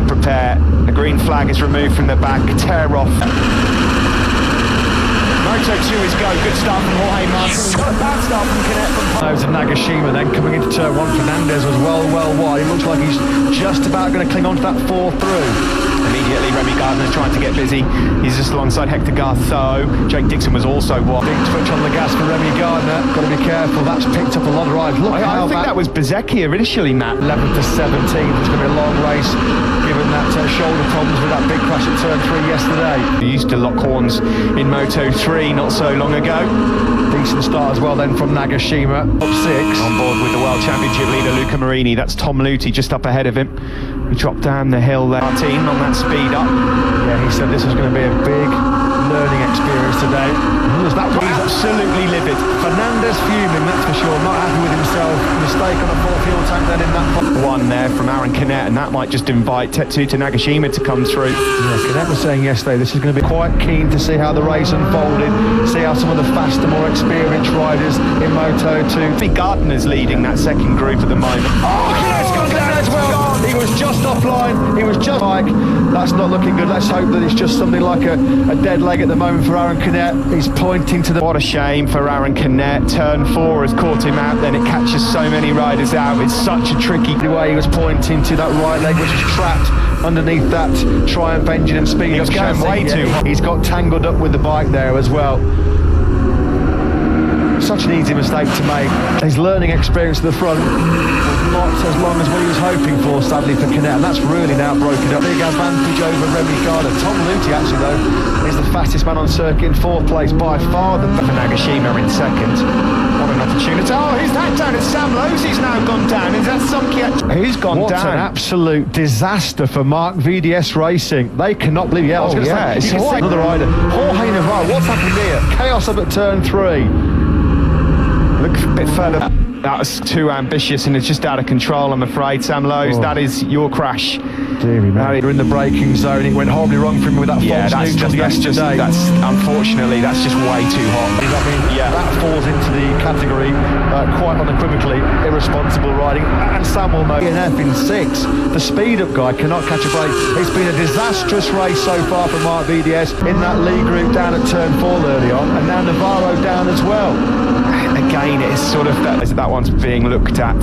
prepare. The green flag is removed from the back. Tear off. Moto2 is go. Good start from Jorge Martin. Got a bad start from Canet. Those of Nagashima then coming into turn one. Fernandez was well wide. It looks like he's just about going to cling on to that 4 through. Immediately, Remy Gardner's trying to get busy. He's just alongside Hector Gartho. Jake Dixon was also wide. Big twitch on the gas for Remy Gardner. Got to be careful. That's picked up a lot of rides. Look I think that was Bezecchi initially, Matt. 11th to 17th. It's going to be a long race, given that shoulder problems with that big crash at turn 3 yesterday. He used to lock horns in Moto3 not so long ago. Decent start as well then from Nagashima. Up 6. On board with the World Championship leader Luca Marini. That's Tom Luthi just up ahead of him. He dropped down the hill there. Martin on that speed up. Yeah, he said this was going to be a big learning experience today. He's absolutely livid. Fernandez fuming, that's for sure. Not happy with himself. Mistake on a 4 fuel tank then in that one there from Aaron Canet, and that might just invite Tetsuta Nagashima to come through. Yeah, Canet was saying yesterday this is going to be quite keen to see how the race unfolded, see how some of the faster, more experienced riders in Moto2. Remy Gardner's leading that second group at the moment. Oh, Canet's gone down as well. He was just offline. He was just like, that's not looking good. Let's hope that it's just something like a dead leg at the moment for Aaron Canet. He's pointing to the... What a shame for Aaron Canet. Turn 4 has caught him out, then it catches so many riders out. It's such a tricky... The way he was pointing to that right leg, which is trapped underneath that Triumph engine and speed. He was going way too high. He's got tangled up with the bike there as well. Such an easy mistake to make. His learning experience at the front was not as long as what he was hoping for, sadly, for Canet, and that's really now broken up. Big advantage over Remy Gardner. Tom Luthi, actually, though, is the fastest man on circuit in 4th place by far. For Nagashima in 2nd. What an opportunity. Oh, who's that down? It's Sam Losey's now gone down. Is that Sunkiat? Who's gone what down? What an absolute disaster for Mark VDS Racing. They cannot believe... Yeah, I was going to say, another rider. Jorge Navarro, what's happened here? Chaos up at turn 3. Look a bit further. That was too ambitious and it's just out of control, I'm afraid. Sam Lowe's, that is your crash. Deary man. You're in the braking zone. It went horribly wrong for him with that false neutral yesterday. Unfortunately, that's just way too hot. I mean, that falls into the category quite unequivocally irresponsible riding. And Sam will know. DNF in 6. The speed-up guy cannot catch a break. It's been a disastrous race so far for Mark VDS in that lead group down at turn 4 early on, and now Navarro down as well. Again, it's sort of that one's being looked at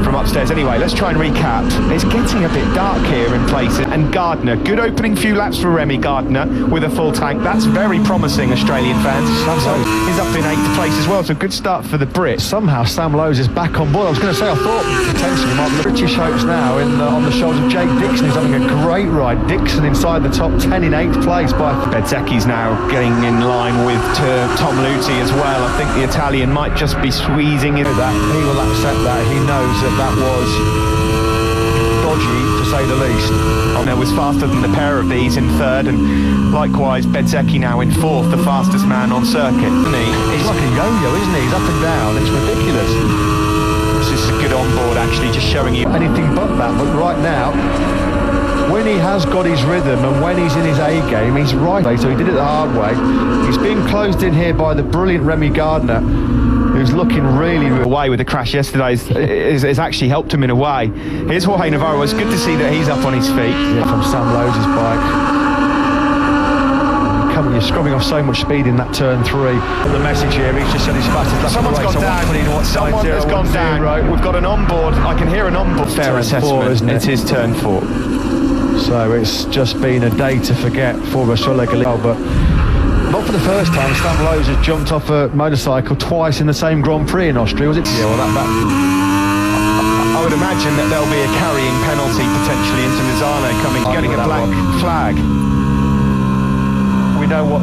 from upstairs. Anyway, let's try and recap. It's getting a bit dark here in places. And Gardner, good opening few laps for Remy Gardner with a full tank. That's very promising, Australian fans. He's up in 8th place as well, so good start for the Brit. Somehow Sam Lowes is back on board. I was going to say, I thought potentially might be the British hopes now on the shoulders of Jake Dixon, who's having a great ride. Dixon inside the top 10 in 8th place by... Bezecchi's now getting in line with Tom Luthi as well. I think the Italian might just be squeezing into that. He will accept that. He knows that was dodgy, to say the least. There was faster than the pair of these in 3rd, and likewise Bezecchi now in 4th, the fastest man on circuit. He's like a yo-yo, isn't he? He's up and down. It's ridiculous. This is a good onboard, actually, just showing you anything but that. But right now, when he has got his rhythm and when he's in his A game, he's right. So he did it the hard way. He's being closed in here by the brilliant Remy Gardner, who's looking really away with the crash yesterday. Has actually helped him in a way. Here's Jorge Navarro. It's good to see that he's up on his feet. Yeah, from Sam Lowes' bike. Come on, you're scrubbing off so much speed in that turn 3. The message here, he's just said he's fastest lap. Someone's gone down. Someone has gone down. We've got an onboard. I can hear an onboard. Fair assessment. 4, isn't it? It is turn 4. So it's just been a day to forget for Russell Galil, but not for the first time. Sam Lowes has jumped off a motorcycle twice in the same Grand Prix in Austria, was it? Yeah, well, that. I would imagine that there'll be a carrying penalty potentially into Misano getting a black flag.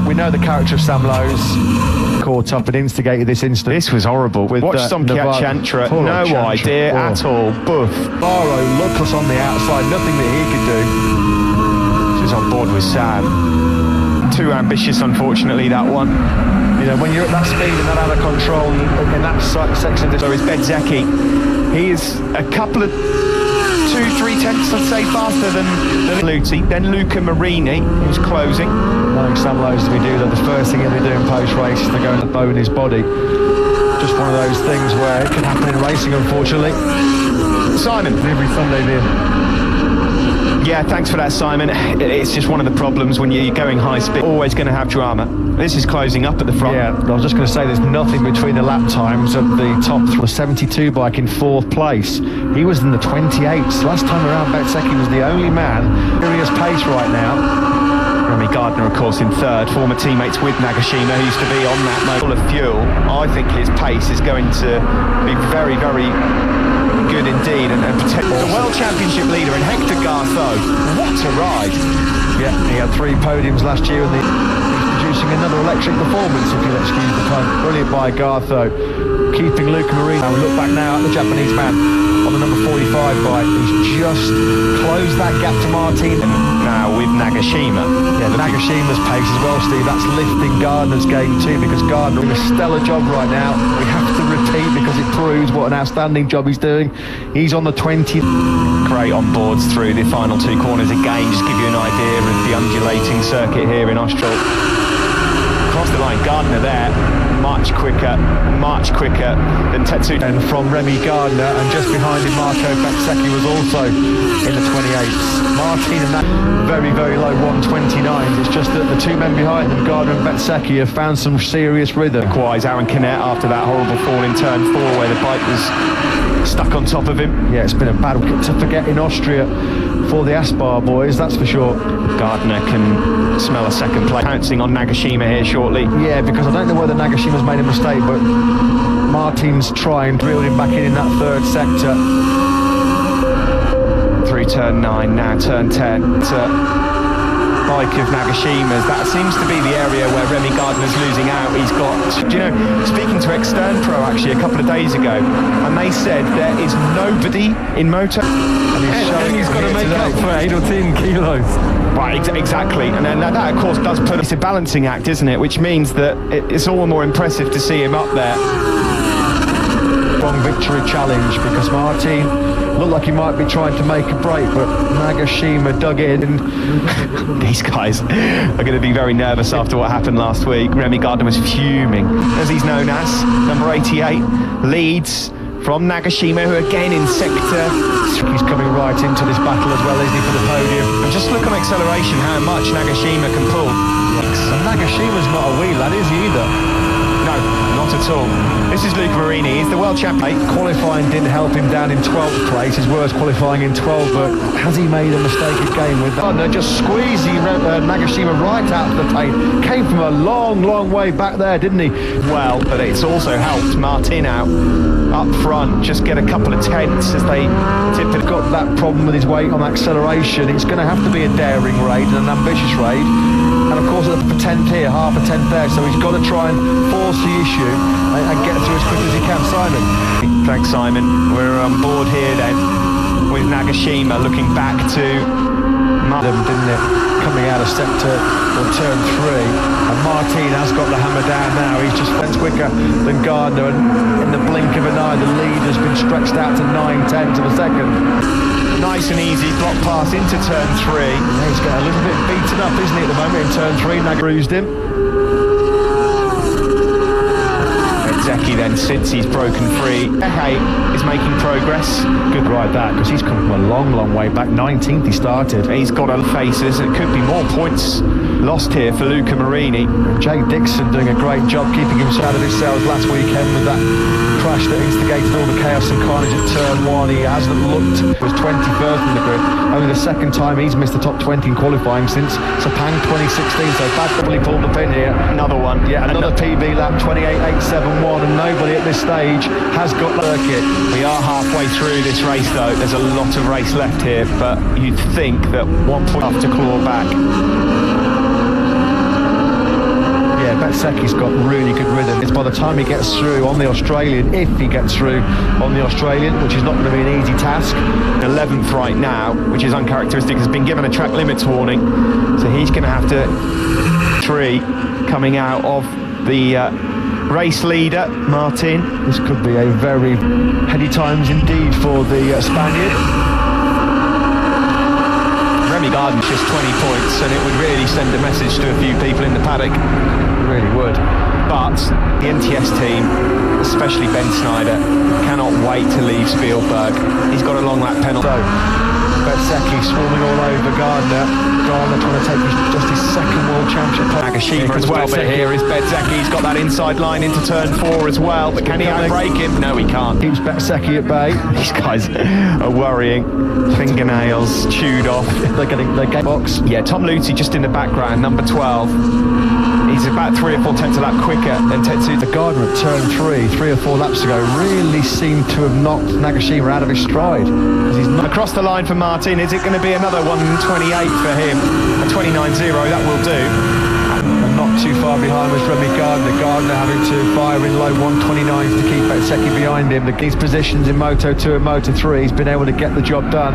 We know the character of Sam Lowes. Caught up and instigated this incident. This was horrible. Watch Sunkiat Chantra, no idea at all. Boof. Barrow lookless on the outside, nothing that he could do. She's on board with Sam. Too ambitious, unfortunately, that one. You know, when you're at that speed and that out of control in that section. So is Bezecchi. He is a couple of 2-3 tenths, I'd say, faster than Luthi. Then Luca Marini, who's closing. Knowing Sam Lowes to be doing that, the first thing he'll be doing post-race is to go in the bow in his body. Just one of those things where it can happen in racing, unfortunately. Simon. Every Sunday, Liam. Yeah, thanks for that, Simon. It's just one of the problems when you're going high speed. Always going to have drama. This is closing up at the front. Yeah, I was just going to say there's nothing between the lap times of the top three. The 72 bike in 4th place. He was in the 28s. Last time around, Bezzecchi was the only man. Serious pace right now. Remy Gardner, of course, in 3rd. Former teammates with Nagashima, who used to be on that motor full of fuel. I think his pace is going to be very, very good indeed, and the World Championship leader in Hector Gartho. What a ride! Yeah, he had 3 podiums last year, and he's producing another electric performance, if you'll excuse the pun. Brilliant by Gartho, keeping Luca Marini. Now we look back now at the Japanese man on the number 45 bike. He's just closed that gap to Martin. Now with Nagashima. Yeah, Nagashima's pace as well, Steve. That's lifting Gardner's game too, because Gardner doing a stellar job right now. We have to repeat because it proves what an outstanding job he's doing. He's on the 20. Great on boards through the final 2 corners again. Just give you an idea of the undulating circuit here in Austral. Across the line, Gardner there, much quicker than Tetsu. And from Remy Gardner, and just behind him, Marco Bezzecchi was also in the 28s. Martin and that very, very low 129s. It's just that the 2 men behind them, Gardner and Bezzecchi, have found some serious rhythm. Likewise, Aaron Canet after that horrible fall in turn 4 where the bike was stuck on top of him. Yeah, it's been a battle to forget in Austria for the Aspar boys, that's for sure. Gardner can smell a second place. Pouncing on Nagashima here shortly. Yeah, because I don't know whether Nagashima's made a mistake, but Martin's trying, reeled him back in that 3rd sector. Through turn 9, now turn 10. Bike of Nagashima's, that seems to be the area where Remy Gardner's losing out. He's got, do you know, speaking to Extern Pro actually a couple of days ago, and they said there is nobody in moto, and he's got to make up for 8 or 10 kilos. Right, exactly, and then that of course does put, it's a balancing act, isn't it, which means that it's all the more impressive to see him up there. Strong victory challenge, because Martin looked like he might be trying to make a break, but Nagashima dug in. And these guys are going to be very nervous after what happened last week. Remy Gardner was fuming, as he's known as. Number 88 leads from Nagashima, who again in sector. He's coming right into this battle as well, isn't he, for the podium? And just look on acceleration how much Nagashima can pull. And Nagashima's not a wee lad, is he either? No, not at all. This is Luca Marini, he's the world champion. Qualifying didn't help him down in 12th place, his worst qualifying in 12, but has he made a mistake again with that? No, just squeezing Nagashima right out of the paint. Came from a long, long way back there, didn't he? Well, but it's also helped Martin out up front, just get a couple of tenths as they tip it. Got that problem with his weight on acceleration. It's going to have to be a daring raid and an ambitious raid. And of course, a 10th here, half a 10th there, so he's got to try and force the issue and get through as quick as he can. Simon. Thanks, Simon. We're on board here then with Nagashima looking back to them, didn't it? Coming out of sector or turn 3, and Martin has got the hammer down now. He's just went quicker than Gardner, and in the blink of an eye, the lead has been stretched out to 9/10 of a second. Nice and easy block pass into turn 3. Yeah, he's getting a little bit beaten up, isn't he, at the moment in turn 3. Nag bruised him. Bezzecchi then, since he's broken free, is making progress. Good ride that, because he's come from a long, long way back. 19th he started. He's got a faces. It could be more points lost here for Luca Marini. Jake Dixon doing a great job keeping himself out of his cells last weekend with that crash that instigated all the chaos and carnage at turn 1. He hasn't looked, was 21st in the grid. Only the second time he's missed the top 20 in qualifying since Sepang 2016, so bad probably pulled the pin here. Another one. Yeah, another PB lap, 28.871, and nobody at this stage has got the circuit. We are halfway through this race though. There's a lot of race left here, but you'd think that 1 point have to claw back. Yeah, Bezzecchi's got really good rhythm. It's by the time he gets through on the Australian, if he gets through on the Australian, which is not going to be an easy task. 11th right now, which is uncharacteristic, has been given a track limits warning, so he's going to have to 3 coming out of the race leader, Martin. This could be a very heady times indeed for the Spaniard. Remy Gardner's just 20 points, and it would really send a message to a few people in the paddock. It really would. But the NTS team, especially Ben Snyder, cannot wait to leave Spielberg. He's got a long lap penalty. So, Bezzecchi swarming all over Gardner. Gardner trying to take just his second World Championship. Nagashima as well, but here is Bezzecchi. He's got that inside line into turn 4 as well, but can he outbreak him? No, he can't. Keeps Bezzecchi at bay. These guys are worrying. Fingernails chewed off. They're getting their game box. Yeah, Tom Luthi just in the background, number 12. He's about 3 or 4 tenths a lap quicker than Tetsu. The Gardner at turn 3 or 4 laps ago, really seemed to have knocked Nagashima out of his stride. He's not across the line for Martin. Is it going to be another 1:28 for him? A 29.0, that will do. And not too far behind was Remy Gardner. Gardner having to fire in low 129s to keep Bezzecchi behind him. These positions in Moto2 and Moto3, he's been able to get the job done.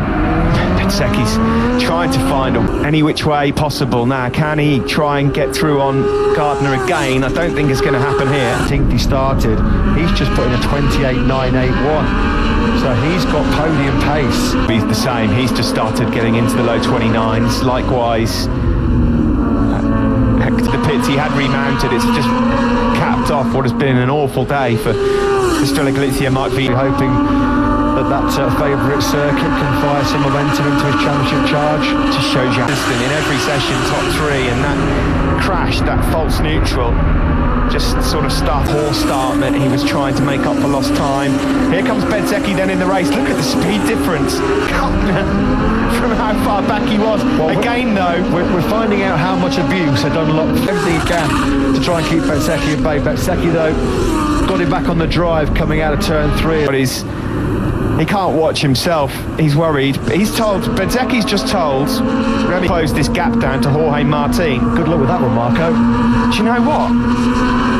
Bezzecchi's trying to find any which way possible now. Can he try and get through on Gardner again? I don't think it's going to happen here. I think he started. He's just put in a 28.981. So he's got podium pace. He's the same. He's just started getting into the low 29s. Likewise, the pits he had remounted. It's just capped off what has been an awful day for Styria. Might be hoping that favourite circuit can fire some momentum into his championship charge. Just shows you in every session top 3, and that crash, that false neutral, just sort of horse start meant he was trying to make up for lost time. Here comes Bezzecchi then in the race. Look at the speed difference from how far back he was. Well, again though, we're finding out how much abuse had unlocked everything he can to try and keep Bezzecchi at bay. Bezzecchi though got him back on the drive coming out of turn 3. But he can't watch himself. He's worried. He's told, Bezzecchi's just told Remy close this gap down to Jorge Martin. Good luck with that one, Marco. Do you know what?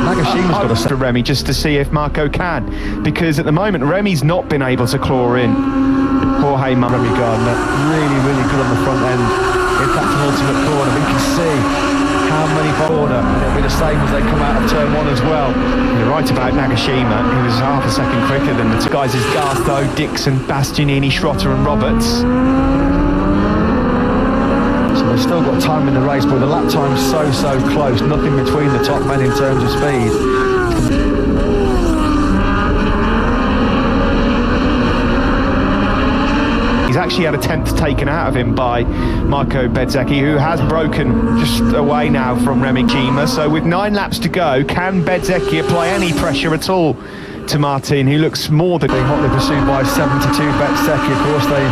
Nagashima's got a for Remy just to see if Marco can, because at the moment Remy's not been able to claw in Jorge Martin. Remy Gardner really good on the front end. In fact, an ultimate corner. We can see how many corner, and it'll be the same as they come out of turn 1 as well. You're right about Nagashima. He was half a second quicker than the 2 guys is Gartho, Dixon, Bastianini, Schrotter and Roberts. So they've still got time in the race, but the lap time's so close. Nothing between the top men in terms of speed. He's actually had a tenth taken out of him by Marco Bezzecchi, who has broken just away now from Remy Gardner. So with 9 laps to go, can Bezzecchi apply any pressure at all to Martin, who looks more than... Being hotly pursued by 72 Bezzecchi. Of course, they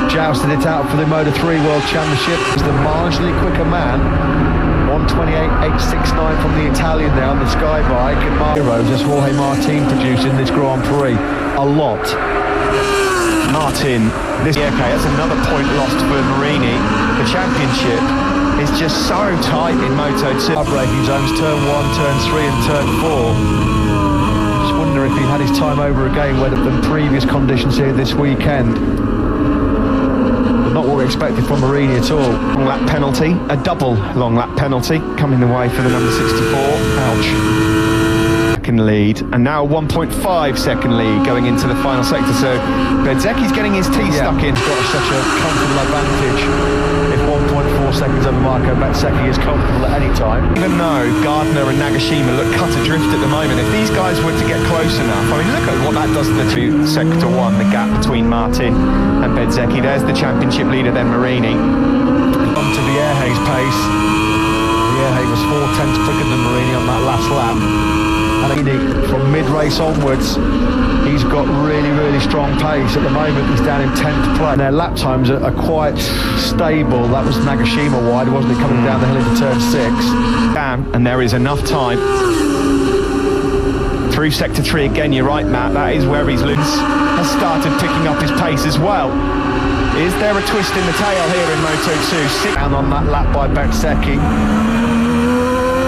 jousted it out for the Moto3 World Championship. He's the marginally quicker man. 128.869 from the Italian there on the Sky bike. And Heroes as Jorge Martin produced in this Grand Prix. A lot. Martin, okay, that's another point lost for Marini. The championship is just so tight in Moto2. Braking zones, turn 1, turn 3 and turn 4. Just wonder if he had his time over again with the previous conditions here this weekend. But not what we expected from Marini at all. Long lap penalty, a double long lap penalty coming the way for the number 64. Ouch. Lead, and now a 1.5 second lead going into the final sector. So Bezzecchi's getting his teeth stuck in. He's got such a comfortable advantage. If 1.4 seconds over Marco Bezzecchi is comfortable at any time. Even though Gardner and Nagashima look cut adrift at the moment, if these guys were to get close enough, I mean, look at what that does to the 2 sector 1, the gap between Martin and Bezzecchi. There's the championship leader then, Marini. On to Vierge's pace. Vierge was 4 tenths quicker than Marini on that last lap. And from mid-race onwards, he's got really strong pace. At the moment, he's down in 10th place. And their lap times are quite stable. That was Nagashima wide, wasn't it, coming down the hill into turn 6? Down, and there is enough time. Through sector 3 again, you're right, Matt. That is where he's loose. Has started picking up his pace as well. Is there a twist in the tail here in Moto2? Down on that lap by Bezzecchi.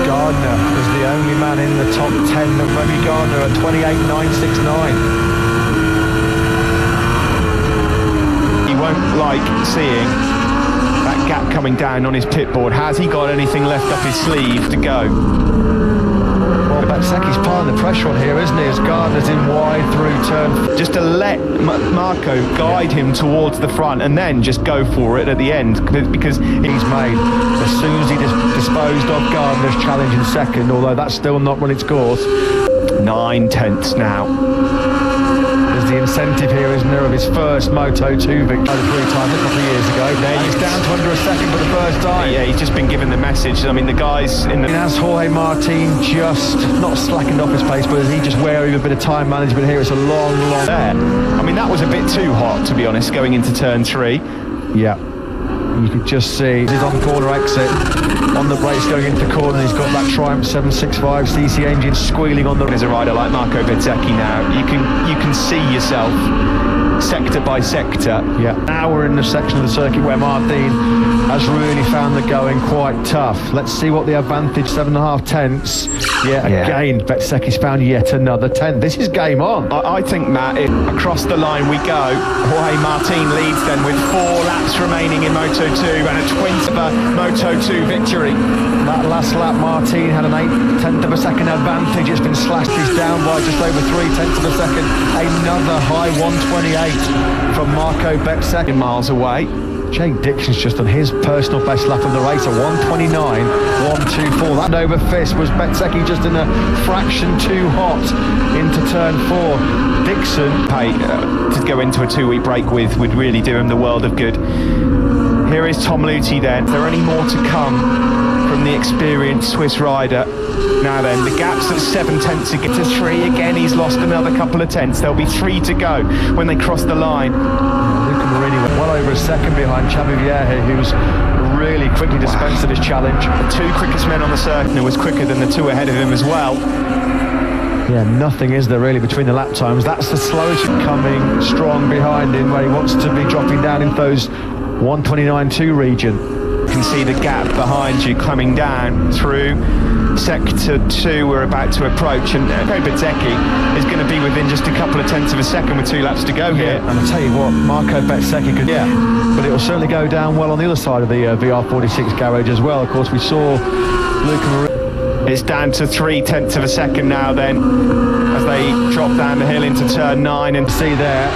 Gardner was the only man in the top 10 of Remy Gardner at 28.969. He won't like seeing that gap coming down on his pit board. Has he got anything left up his sleeve to go? Well, Bezzecchi's piling the pressure on here, isn't he, as Gardner's in wide through turn. Just to let Marco guide him towards the front and then just go for it at the end, because he's made, as soon as he disposed of Gardner's challenge in second, although that's still not run its course. 9 tenths now. As the incentive here, isn't there, of his first Moto2 victory 3 times a couple of years ago. And he's down to under a second for the first time. Yeah, he's just been given the message. I mean, the guys in the... Has Jorge Martin just not slackened off his pace, but is he just wary of a bit of time management here? It's a long there. I mean, that was a bit too hot, to be honest, going into turn 3. Yeah. You could just see he's on corner exit, on the brakes going into the corner. He's got that Triumph 765 CC engine squealing on the... As a rider like Marco Bezzecchi now, you can see yourself sector by sector. Yeah. Now we're in the section of the circuit where Martin has really found the going quite tough. Let's see what the advantage, 7.5 tenths. Yeah, again, Bezzecchi's found yet another 10. This is game on. I think, Matt, across the line we go. Jorge Martin leads then with 4 laps remaining in Moto2 and a 20th Moto2 victory. That last lap, Martin had an 0.8 of a second advantage. It's been slashed. He's down by just over 0.3 of a second. Another high 128 from Marco Bezzecchi. Miles away. Jake Dixon's just on his personal best lap of the race, a 129.124. That over fist was Bezzecchi just in a fraction too hot into turn 4. Dixon, to go into a 2-week break with would really do him the world of good. Here is Tom Luthi then. Is there any more to come from the experienced Swiss rider? Now then, the gap's at 7 tenths to get to 3. Again, he's lost another couple of tenths. There'll be 3 to go when they cross the line. Luca Marini went well over a second behind Xavi Vierge, who's really quickly dispensed of his challenge. The 2 quickest men on the circuit was quicker than the 2 ahead of him as well. Yeah, nothing is there really between the lap times. That's the slowest coming strong behind him, where he wants to be dropping down in those 129.2 region. You can see the gap behind you coming down through sector 2 we're about to approach, and Marco Bezzecchi is going to be within just a couple of tenths of a second with 2 laps to go here. And I'll tell you what, Marco Bezzecchi could... Yeah. But it will certainly go down well on the other side of the VR46 garage as well. Of course, we saw Luca Marini... It's down to 0.3 of a second now then, as they drop down the hill into turn 9, and see there,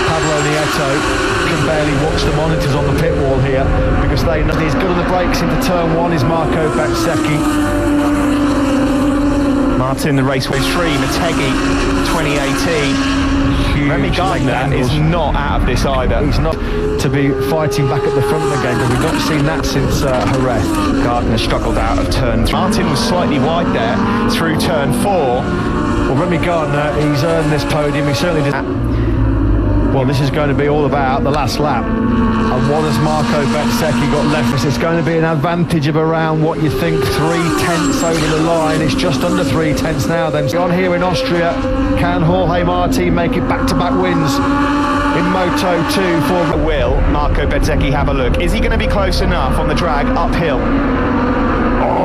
Pablo Nieto can barely watch the monitors on the pit wall here, because they know he's good on the brakes into turn 1 is Marco Bezzecchi. Martin, the race with 3, Motegi, 2018. Remy Gardner is not out of this either. He's not to be fighting back at the front again, but we've not seen that since Jerez. Gardner struggled out of turn 3. Martin was slightly wide there through turn 4. Well, Remy Gardner, he's earned this podium. He certainly did. Well, this is going to be all about the last lap. And what has Marco Bezzecchi got left? It's going to be an advantage of around, what you think, 3 tenths over the line. It's just under 3 tenths now then. On here in Austria, can Jorge Martin make it back-to-back wins in Moto2 for... Will Marco Bezzecchi have a look? Is he going to be close enough on the drag uphill?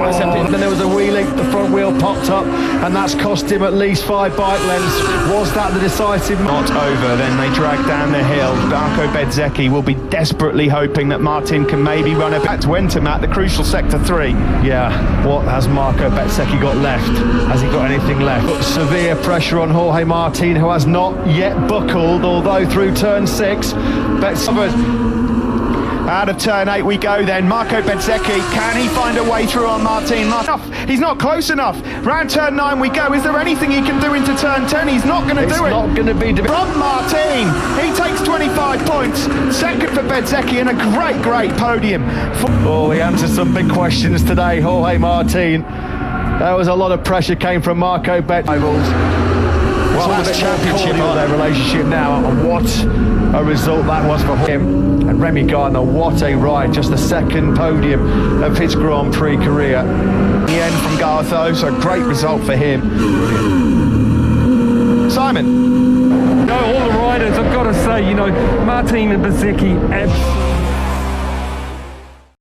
Then there was a wheelie, the front wheel popped up, and that's cost him at least 5 bike lengths. Was that the decisive... Not over, then they drag down the hill. Marco Bezzecchi will be desperately hoping that Martin can maybe run it back to enter, Matt, the crucial sector 3. Yeah, what has Marco Bezzecchi got left? Has he got anything left? But severe pressure on Jorge Martin, who has not yet buckled, although through turn 6, Bezzecchi... Out of turn 8 we go then. Marco Bezzecchi, can he find a way through on Martin? He's not close enough. Round turn 9 we go. Is there anything he can do into turn 10? He's not going to do it. It's not going to be... From Martin, he takes 25 points. Second for Bezzecchi, and a great podium. Oh, he answered some big questions today, Jorge Martin. There was a lot of pressure came from Marco Bezzecchi. Well, that's championship of their relationship now, and what a result that was for him. And Remy Gardner, what a ride, just the second podium of his Grand Prix career. The end from Gartho, so a great result for him. Simon. All the riders, I've got to say, Martin and Bezzecchi absolutely